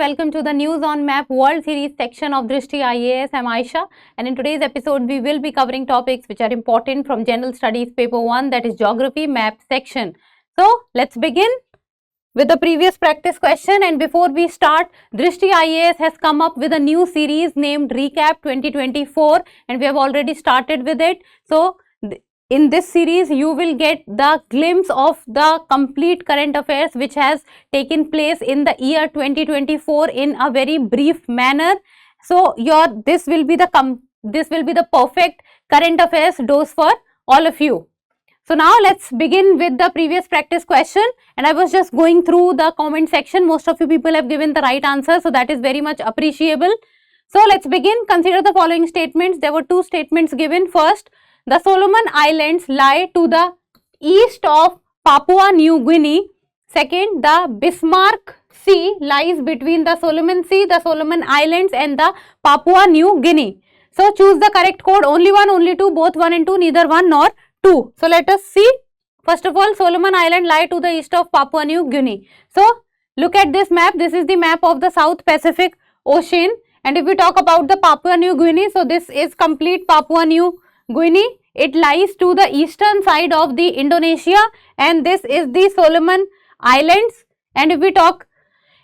welcome to the News on Map World Series section of Drishti IAS. I'm Aisha, and in today's episode we will be covering topics which are important from General Studies Paper 1, that is Geography Map section. So let's begin with the previous practice question, and before we start, Drishti IAS has come up with a new series named Recap 2024 and we have already started with it. So in this series you will get the glimpse of the complete current affairs which has taken place in the year 2024 in a very brief manner. So this will be the perfect current affairs dose for all of you. So now let's begin with the previous practice question, and I was just going through the comment section. Most of you people have given the right answer, so that is very much appreciable. So let's begin. Consider the following statements. There were two statements given. First, the Solomon Islands lie to the east of Papua New Guinea. Second, the Bismarck Sea lies between the Solomon Sea, the Solomon Islands and the Papua New Guinea. So choose the correct code. Only one, only two, both 1 and 2, neither 1 nor 2. So let us see. First of all, Solomon Island lie to the east of Papua New Guinea. So look at this map. This is the map of the South Pacific Ocean. And if we talk about the Papua New Guinea, so this is complete Papua New Guinea. It lies to the eastern side of the Indonesia, and this is the Solomon Islands. And if we talk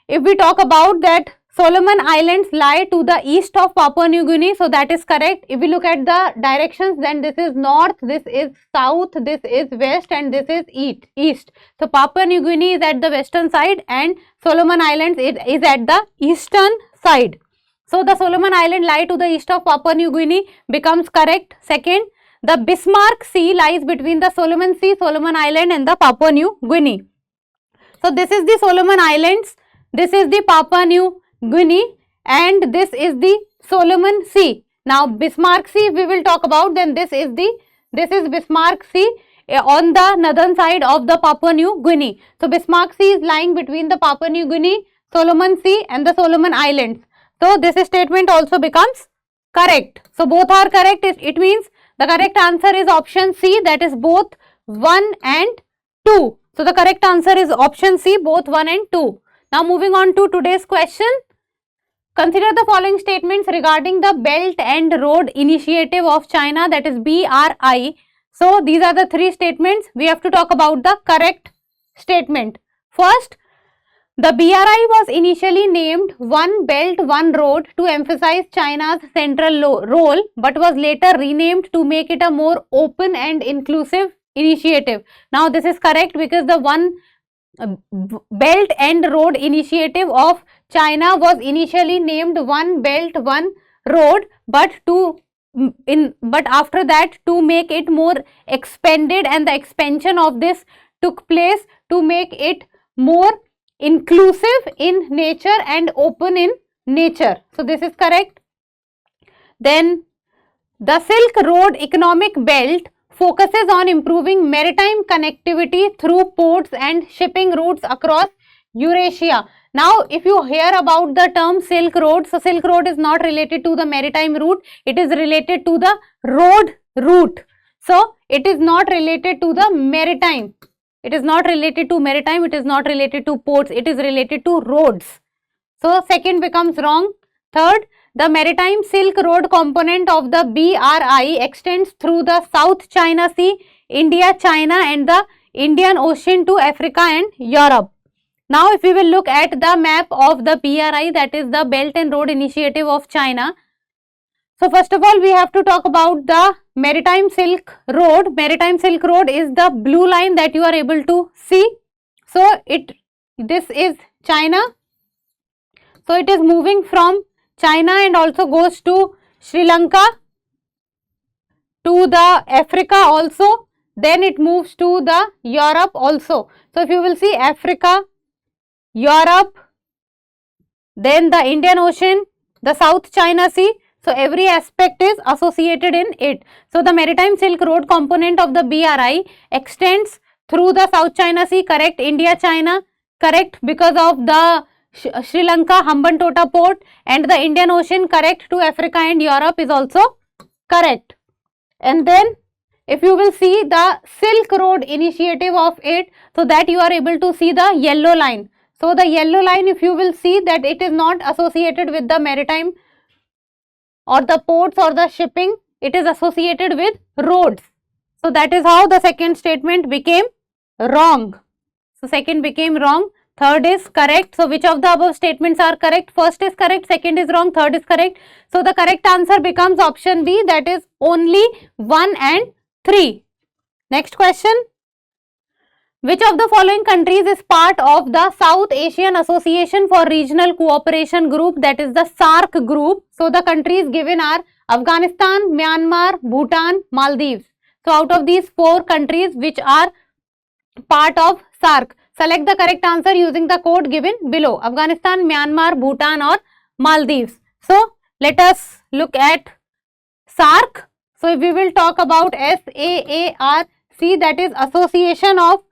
about that, Solomon Islands lie to the east of Papua New Guinea, so that is correct. If we look at the directions, then this is north, this is south, this is west, and this is east. So Papua New Guinea is at the western side and Solomon Islands is at the eastern side. So the Solomon Island lie to the east of Papua New Guinea becomes correct. Second, the Bismarck Sea lies between the Solomon Sea, Solomon Island and the Papua New Guinea. So this is the Solomon Islands, this is the Papua New Guinea, and this is the Solomon Sea. Now Bismarck Sea we will talk about, then this is Bismarck Sea on the northern side of the Papua New Guinea. So Bismarck Sea is lying between the Papua New Guinea, Solomon Sea and the Solomon Islands. So this statement also becomes correct. So both are correct. It means the correct answer is option C, that is both 1 and 2. So the correct answer is option C, both 1 and 2. Now moving on to today's question. Consider the following statements regarding the Belt and Road Initiative of China, that is BRI. So these are the three statements. We have to talk about the correct statement. First, the BRI was initially named One Belt, One Road to emphasize China's central role, but was later renamed to make it a more open and inclusive initiative. Now this is correct because the One Belt and Road Initiative of China was initially named One Belt, One Road, but after that to make it more expanded, and the expansion of this took place to make it more inclusive in nature and open in nature. So this is correct. Then the Silk Road Economic Belt focuses on improving maritime connectivity through ports and shipping routes across Eurasia. Now if you hear about the term Silk Road, so Silk Road is not related to the maritime route, it is related to the road route. So it is not related to the maritime. It is not related to maritime, it is not related to ports, it is related to roads. So second becomes wrong. Third, the Maritime Silk Road component of the BRI extends through the South China Sea, India, China and the Indian Ocean to Africa and Europe. Now if we will look at the map of the BRI, that is the Belt and Road Initiative of China. So first of all we have to talk about the Maritime Silk Road. Maritime Silk Road is the blue line that you are able to see. So this is China. So it is moving from China and also goes to Sri Lanka, to the Africa also, then it moves to the Europe also. So if you will see Africa, Europe, then the Indian Ocean, the South China Sea, so every aspect is associated in it. So the Maritime Silk Road component of the BRI extends through the South China Sea, correct, India, China, correct, because of the Sri Lanka Hambantota port, and the Indian Ocean, correct, to Africa and Europe is also correct. And then if you will see the Silk Road initiative of it, so that you are able to see the yellow line. So the yellow line, if you will see, that it is not associated with the maritime or the ports or the shipping, it is associated with roads. So that is how the second statement became wrong. So second became wrong, third is correct. So which of the above statements are correct? First is correct, second is wrong, third is correct. So the correct answer becomes option B, that is only 1 and 3. Next question. Which of the following countries is part of the South Asian Association for Regional Cooperation Group, that is the SAARC group? So the countries given are Afghanistan, Myanmar, Bhutan, Maldives. So out of these 4 countries which are part of SAARC, select the correct answer using the code given below: Afghanistan, Myanmar, Bhutan or Maldives. So let us look at SAARC. So if we will talk about SAARC, that is Association of,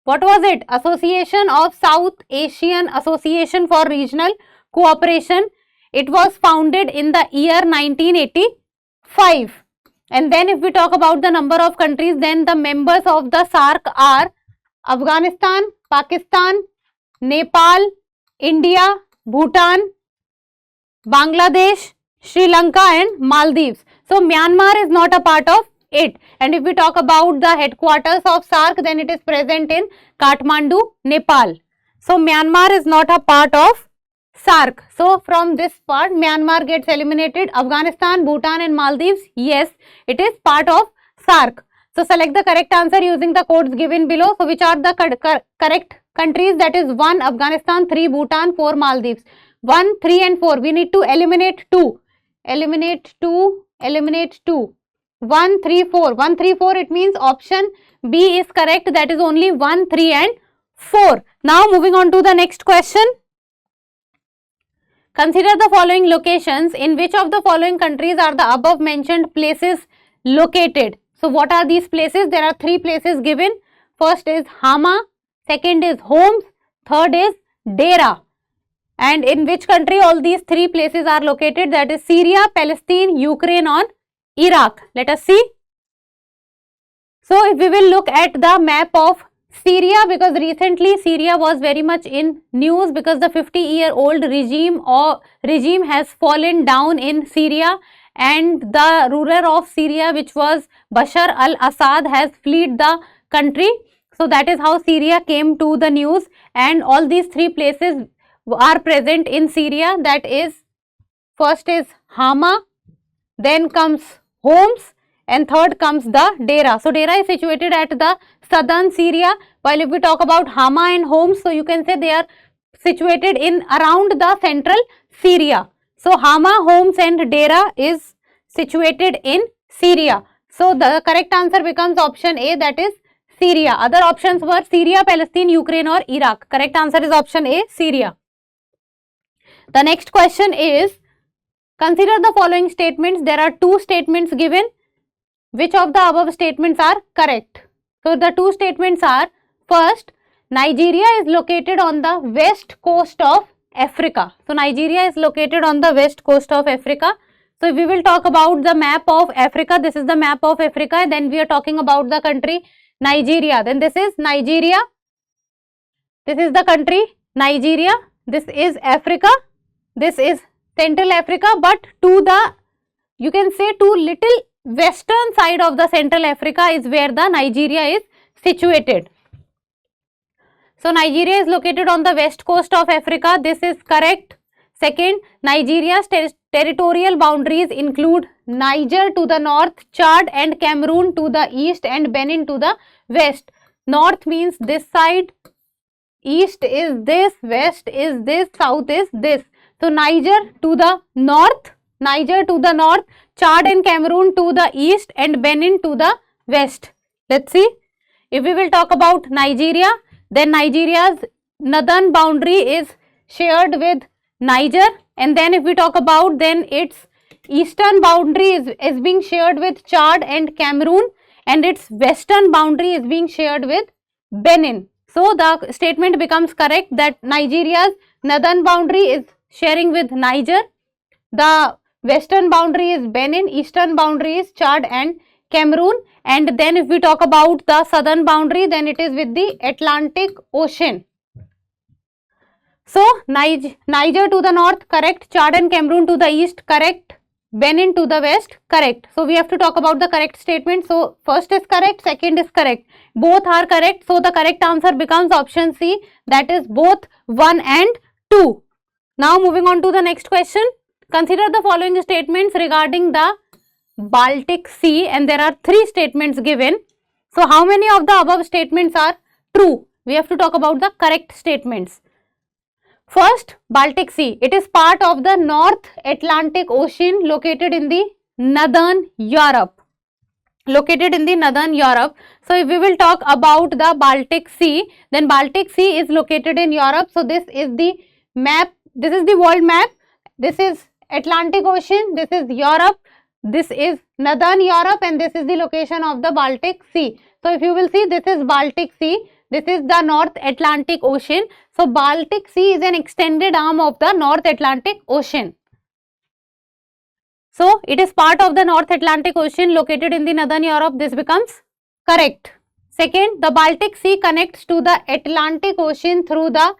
what was it? Association of South Asian Association for Regional Cooperation. It was founded in the year 1985. And then if we talk about the number of countries, then the members of the SAARC are Afghanistan, Pakistan, Nepal, India, Bhutan, Bangladesh, Sri Lanka and Maldives. So Myanmar is not a part of it. And if we talk about the headquarters of SAARC, then it is present in Kathmandu, Nepal. So Myanmar is not a part of SAARC. So from this part, Myanmar gets eliminated. Afghanistan, Bhutan and Maldives, yes, it is part of SAARC. So select the correct answer using the codes given below. So which are the correct countries? That is 1 Afghanistan, 3 Bhutan, 4 Maldives. 1, 3 and 4. We need to eliminate 2. Eliminate 2. Eliminate 2. 1, 3, 4. 1, 3, 4. It means option B is correct. That is only 1, 3 and 4. Now moving on to the next question. Consider the following locations. In which of the following countries are the above mentioned places located? So what are these places? There are 3 places given. First is Hama, second is Homs, third is Dera. And in which country all these 3 places are located? That is Syria, Palestine, Ukraine or Iraq. Let us see. So if we will look at the map of Syria, because recently Syria was very much in news because the 50-year-old regime has fallen down in Syria, and the ruler of Syria, which was Bashar al-Assad, has fled the country. So that is how Syria came to the news, and all these 3 places are present in Syria. That is, first is Hama, then comes Homs and third comes the Dera. So Dera is situated at the southern Syria, while if we talk about Hama and Homs, so you can say they are situated in around the central Syria. So Hama, Homs and Dera is situated in Syria. So the correct answer becomes option A, that is Syria. Other options were Syria, Palestine, Ukraine or Iraq. Correct answer is option A, Syria. The next question is, consider the following statements. There are 2 statements given. Which of the above statements are correct? So the 2 statements are, first, Nigeria is located on the west coast of Africa. So Nigeria is located on the west coast of Africa. So if we will talk about the map of Africa, this is the map of Africa, then we are talking about the country Nigeria. Then this is Nigeria. This is the country Nigeria. This is Africa. This is Central Africa, but to the, you can say, to little western side of the Central Africa is where the Nigeria is situated. So Nigeria is located on the west coast of Africa. This is correct. Second, Nigeria's territorial boundaries include Niger to the north, Chad and Cameroon to the east and Benin to the west. North means this side, east is this, west is this, south is this. So Niger to the north, Chad and Cameroon to the east and Benin to the west. Let's see. If we will talk about Nigeria, then Nigeria's northern boundary is shared with Niger, and then if we talk about, then its eastern boundary is being shared with Chad and Cameroon, and its western boundary is being shared with Benin. So the statement becomes correct that Nigeria's northern boundary is sharing with Niger, the western boundary is Benin, eastern boundary is Chad and Cameroon, and then if we talk about the southern boundary, then it is with the Atlantic Ocean. So Niger to the north, correct. Chad and Cameroon to the east, correct. Benin to the west, correct. So we have to talk about the correct statement. So first is correct, second is correct. Both are correct. So the correct answer becomes option C, that is both 1 and 2. Now moving on to the next question. Consider the following statements regarding the Baltic Sea, and there are 3 statements given. So how many of the above statements are true? We have to talk about the correct statements. First, Baltic Sea. It is part of the North Atlantic Ocean located in the northern Europe. Located in the northern Europe. So if we will talk about the Baltic Sea, then Baltic Sea is located in Europe. So this is the map. This is the world map. This is Atlantic Ocean. This is Europe. This is northern Europe, and this is the location of the Baltic Sea. So if you will see, this is Baltic Sea. This is the North Atlantic Ocean. So Baltic Sea is an extended arm of the North Atlantic Ocean. So it is part of the North Atlantic Ocean located in the northern Europe. This becomes correct. Second, the Baltic Sea connects to the Atlantic Ocean through the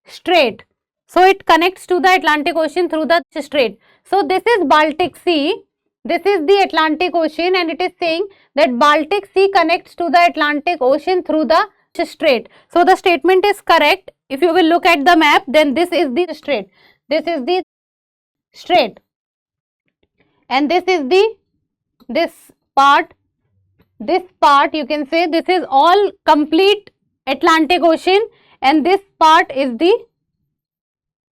strait. So it connects to the Atlantic Ocean through the strait. So this is Baltic Sea. This is the Atlantic Ocean, and it is saying that Baltic Sea connects to the Atlantic Ocean through the strait. So the statement is correct. If you will look at the map, then this is the strait. This is the strait. And this is the, this part you can say, this is all complete Atlantic Ocean, and this part is the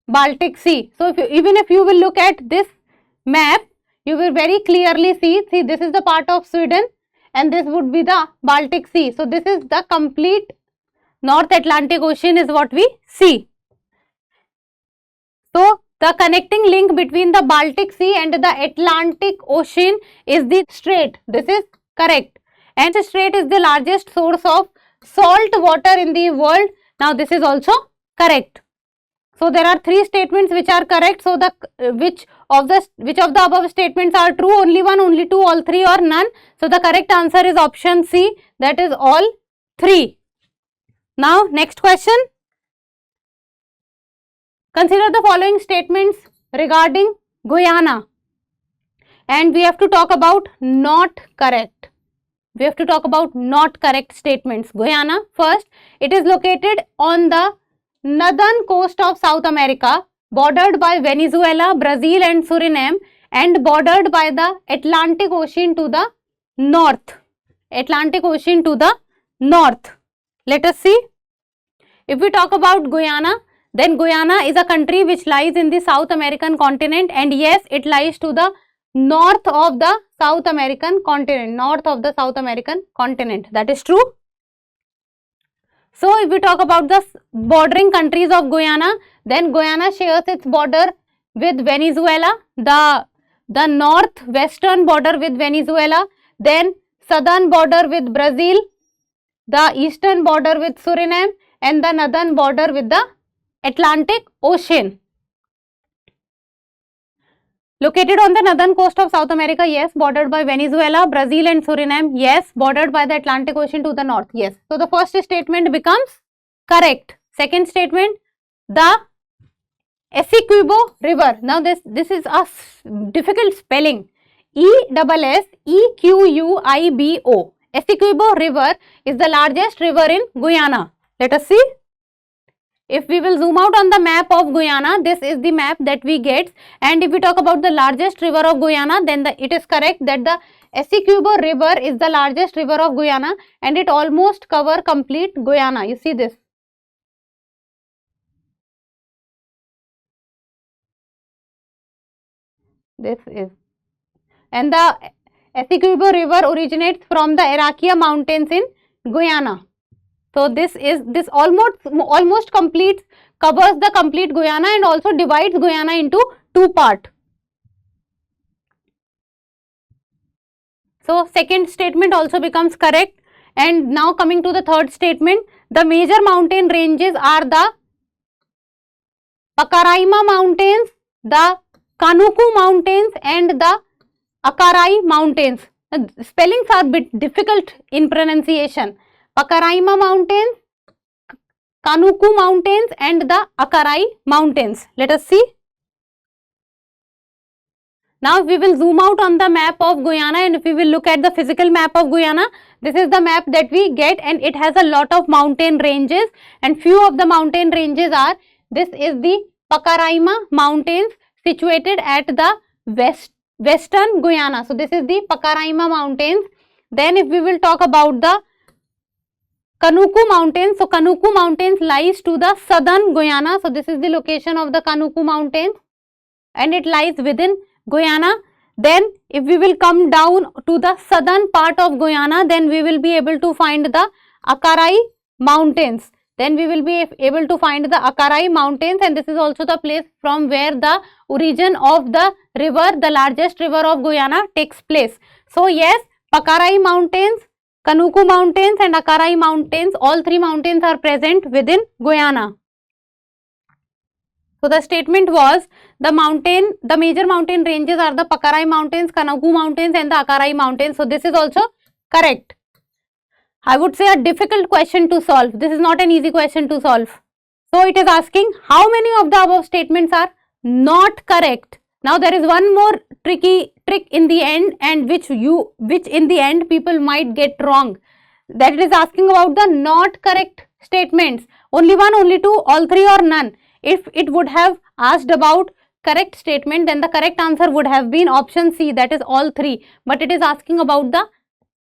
Baltic Sea. So even if you will look at this map, you will very clearly see this is the part of Sweden, and this would be the Baltic Sea. So this is the complete North Atlantic Ocean is what we see. So the connecting link between the Baltic Sea and the Atlantic Ocean is the strait. This is correct. And the strait is the largest source of salt water in the world. Now this is also correct. So there are 3 statements which are correct. So the which of the above statements are true? Only 1, only 2, all 3, or none? So the correct answer is option C, that is all 3. Now next question. Consider the following statements regarding Guyana, and we have to talk about not correct. We have to talk about not correct statements. Guyana, first, it is located on the northern coast of South America, bordered by Venezuela, Brazil and Suriname, and bordered by the Atlantic Ocean to the north. Atlantic Ocean to the north. Let us see. If we talk about Guyana, then Guyana is a country which lies in the South American continent, and yes, it lies to the north of the South American continent. North of the South American continent. That is true. So if we talk about the bordering countries of Guyana, then Guyana shares its border with Venezuela, the northwestern border with Venezuela, then southern border with Brazil, the eastern border with Suriname, and the northern border with the Atlantic Ocean. Located on the northern coast of South America, yes. Bordered by Venezuela, Brazil and Suriname, yes. Bordered by the Atlantic Ocean to the north, yes. So the first statement becomes correct. Second statement, the Essequibo River. Now this is a difficult spelling. E-S-S-E-Q-U-I-B-O. Essequibo River is the largest river in Guyana. Let us see. If we will zoom out on the map of Guyana, this is the map that we get, and if we talk about the largest river of Guyana, then it is correct that the Essequibo River is the largest river of Guyana, and it almost covers complete Guyana. You see this. This is, and the Essequibo River originates from the Arakia Mountains in Guyana. So this almost covers the complete Guyana and also divides Guyana into 2 parts. So second statement also becomes correct. And now coming to the third statement, the major mountain ranges are the Pacaraima Mountains, the Kanuku Mountains and the Akarai Mountains. Spellings are a bit difficult in pronunciation. Pacaraima Mountains, Kanuku Mountains and the Akarai Mountains. Let us see. Now if we will zoom out on the map of Guyana and if we will look at the physical map of Guyana, this is the map that we get and it has a lot of mountain ranges and few of the mountain ranges are, this is the Pacaraima Mountains situated at the western Guyana. So this is the Pacaraima Mountains. Then if we will talk about the Kanuku Mountains, so Kanuku Mountains lies to the southern Guyana. So this is the location of the Kanuku Mountains and it lies within Guyana. Then if we will come down to the southern part of Guyana, then we will be able to find the Akarai Mountains. Then we will be able to find the Akarai Mountains and this is also the place from where the origin of the river, the largest river of Guyana takes place. So yes, Pacaraí Mountains, Kanuku Mountains and Akarai Mountains, all three mountains are present within Guyana. So the statement was the major mountain ranges are the Pacaraí Mountains, Kanuku Mountains and the Akarai Mountains. So this is also correct. I would say a difficult question to solve. This is not an easy question to solve. So it is asking how many of the above statements are not correct. Now there is one more tricky trick in the end and which in the end people might get wrong. That it is asking about the not correct statements. Only one, only two, all three or none. If it would have asked about correct statement, then the correct answer would have been option C, that is all three. But it is asking about the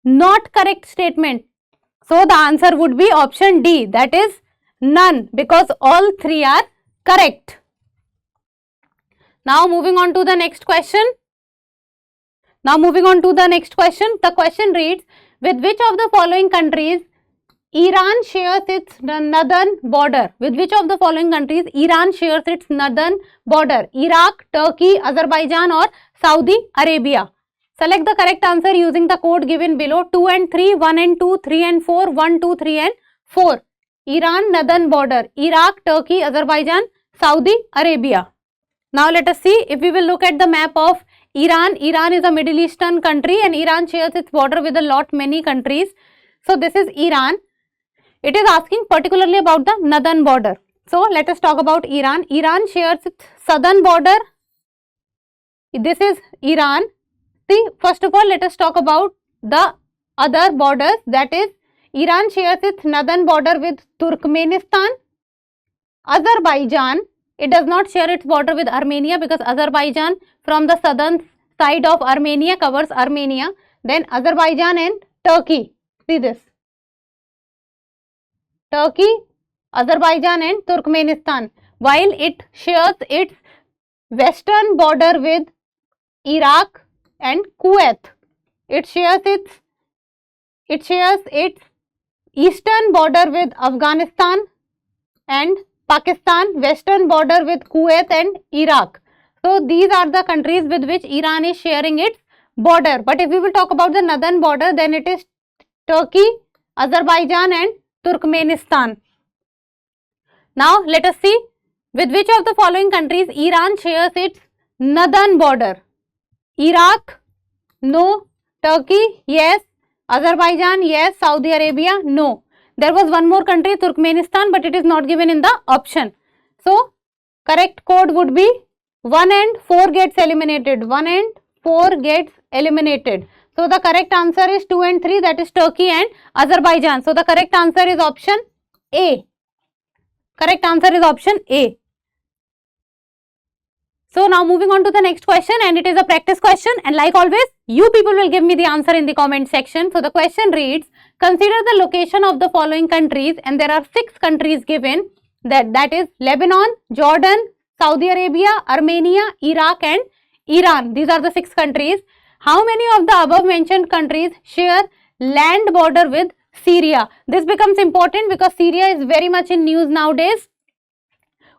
not correct statement. So the answer would be option D, that is none, because all three are correct. Now moving on to the next question. The question reads, with which of the following countries Iran shares its northern border? With which of the following countries Iran shares its northern border? Iraq, Turkey, Azerbaijan or Saudi Arabia? Select the correct answer using the code given below. 2 and 3, 1 and 2, 3 and 4, 1, 2, 3 and 4. Iran northern border, Iraq, Turkey, Azerbaijan, Saudi Arabia. Now let us see if we will look at the map of Iran. Iran is a Middle Eastern country and Iran shares its border with many countries. So this is Iran. It is asking particularly about the northern border. So let us talk about Iran. Iran shares its southern border. This is Iran. See, first of all, let us talk about the other borders. That is, Iran shares its northern border with Turkmenistan, Azerbaijan. It does not share its border with Armenia because Azerbaijan from the southern side of Armenia covers Armenia. Then Azerbaijan and Turkey. See this. Turkey, Azerbaijan and Turkmenistan. While it shares its western border with Iraq and Kuwait. It shares its eastern border with Afghanistan and Pakistan, western border with Kuwait and Iraq. So these are the countries with which Iran is sharing its border. But if we will talk about the northern border, then it is Turkey, Azerbaijan and Turkmenistan. Now let us see with which of the following countries Iran shares its northern border. Iraq, no. Turkey, yes. Azerbaijan, yes. Saudi Arabia, no. There was one more country, Turkmenistan, but it is not given in the option. So correct code would be 1 and 4 gets eliminated. 1 and 4 gets eliminated. So the correct answer is 2 and 3, that is Turkey and Azerbaijan. So the correct answer is option A. Correct answer is option A. So now moving on to the next question, and it is a practice question, and like always you people will give me the answer in the comment section. So the question reads, consider the location of the following countries, and there are 6 countries given, that is Lebanon, Jordan, Saudi Arabia, Armenia, Iraq and Iran. These are the 6 countries. How many of the above mentioned countries share land border with Syria? This becomes important because Syria is very much in news nowadays.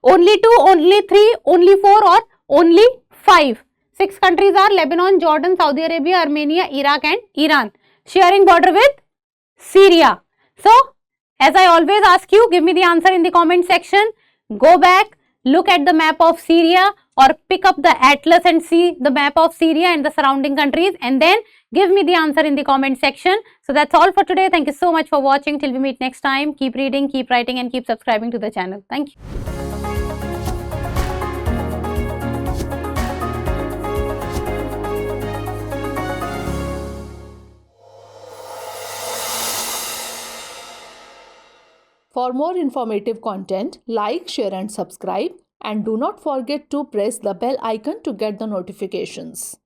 Only 2, only 3, only 4 or only 5. 6 countries are Lebanon, Jordan, Saudi Arabia, Armenia, Iraq and Iran sharing border with Syria. So as I always ask you, give me the answer in the comment section. Go back, look at the map of Syria or pick up the atlas and see the map of Syria and the surrounding countries, and then Give me the answer in the comment section. So that's all for today. Thank you so much for watching. Till we meet next time, keep reading, keep writing, and keep subscribing to the channel. Thank you. For more informative content, like, share and subscribe, and do not forget to press the bell icon to get the notifications.